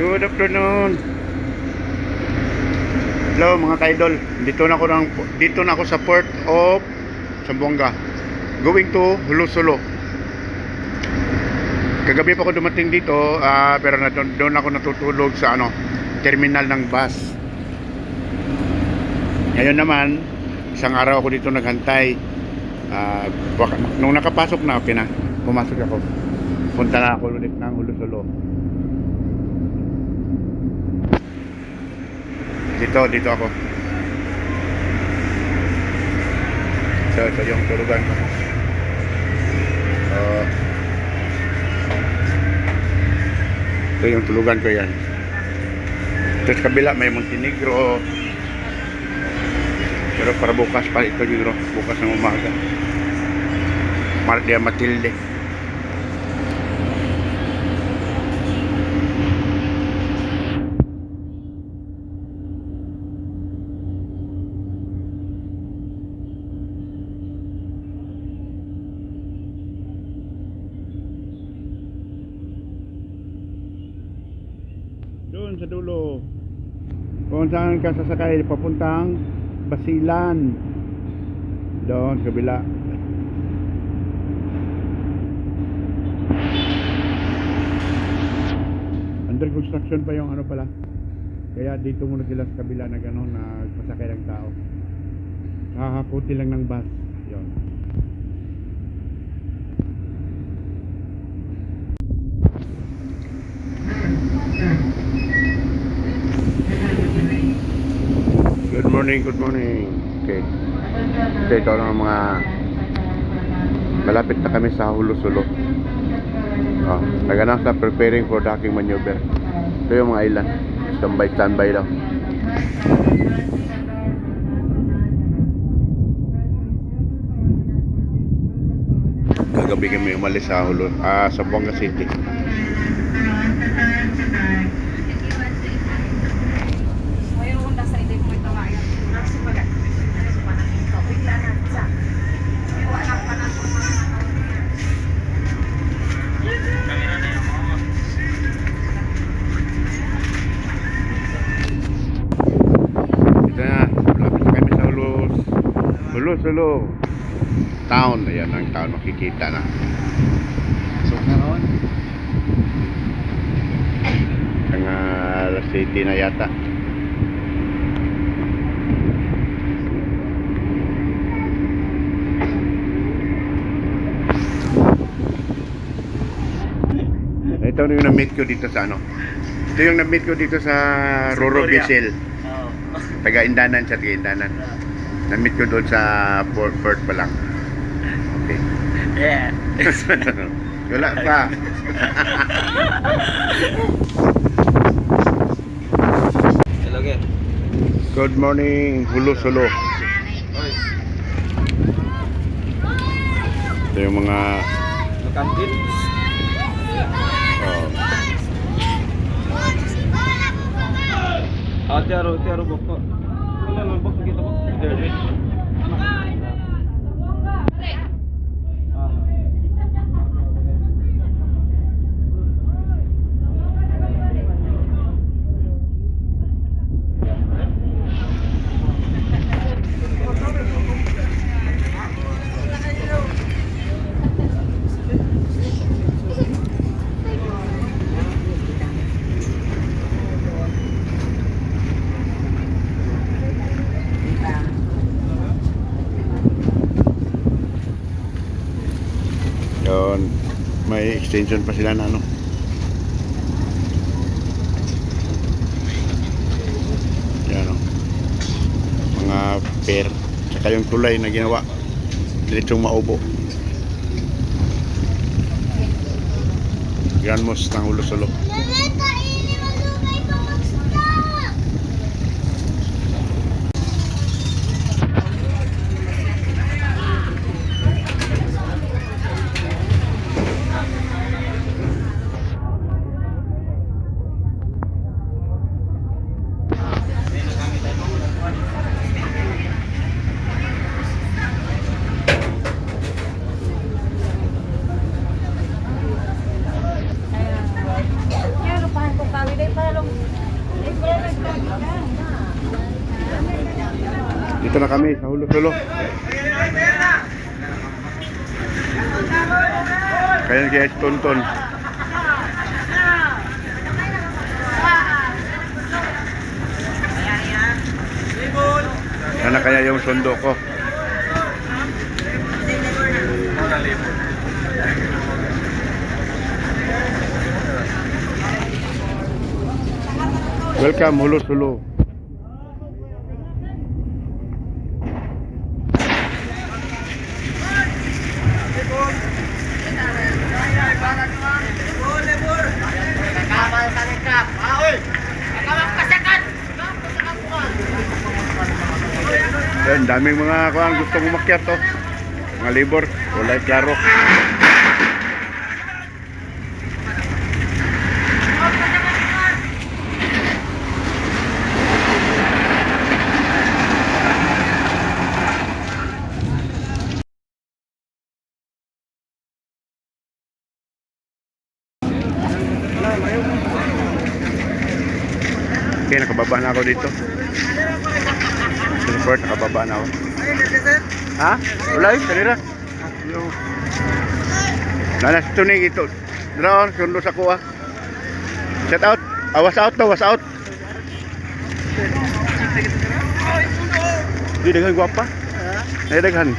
Good afternoon. Hello mga kaidol. Dito na ako sa port of Zamboanga. Going to Hulo-Sulo. Kagabi pa ako dumating dito, pero doon ako natutulog sa terminal ng bus. Ngayon naman, isang araw ako dito naghantay. Nung nakapasok na, okay na. Pumasok ako. Punta na ako ulit ng Hulo-Sulo. Dito ako. So, ito yung tulugan ko. Ito yung tulugan ko yan. Ito sa kabila may Montenegro. Pero para bukas pa ito siguro. Bukas ng umaga. Maria Matilde. Doon sa dulo kung saan ka sasakay papuntang Basilan, doon sa kabila. Under construction pa yung pala, kaya dito muna sila sa kabila na gano'n na pasakay ng tao. Kakakuti lang ng bus yun. Good morning. Okay. Ito lang mga malapit na kami sa Hulo-Sulo. Naganap na preparing for docking maneuver. Ito yung mga island. Standby daw. Kagabi kami umalis sa Zamboanga City. Hulo-Sulo town. Ayan ang town, makikita na. So ngayon ang city na yata. Ito yung na-meet ko dito sa Ito yung na-meet ko dito sa Roro Bisel. Taga Indanan siya, taga Indanan. Na-meet ko doon sa port pa lang. Okay. Yeah. Wala pa. Hello again. Good morning, Hulo-Sulo. Ito yung mga Kantin. Tiaro boko. Ano boko kita boko? Yun, may extension pa sila na yan mga pier, saka yung tulay na ginawa diretsong Maubo. Grand Mosque ng Hulo-Sulo. Dito na kami sa Hulo-Hulo. Kaya guys, Tonton. Sana kaya yung sundo ko. Welcome, Hulo-Hulo. Yan, daming mga kuang gustong umakyat to. Mga libor, kulay klaro. Okay, nakababa na ako dito. Support, nakababa na ako. Ha? Wala yun, kanira. Nanas tunig ito. Draon, sundo sa kuha. Set out. Was out daw, was out. Di, daghan guwapa. Daghan.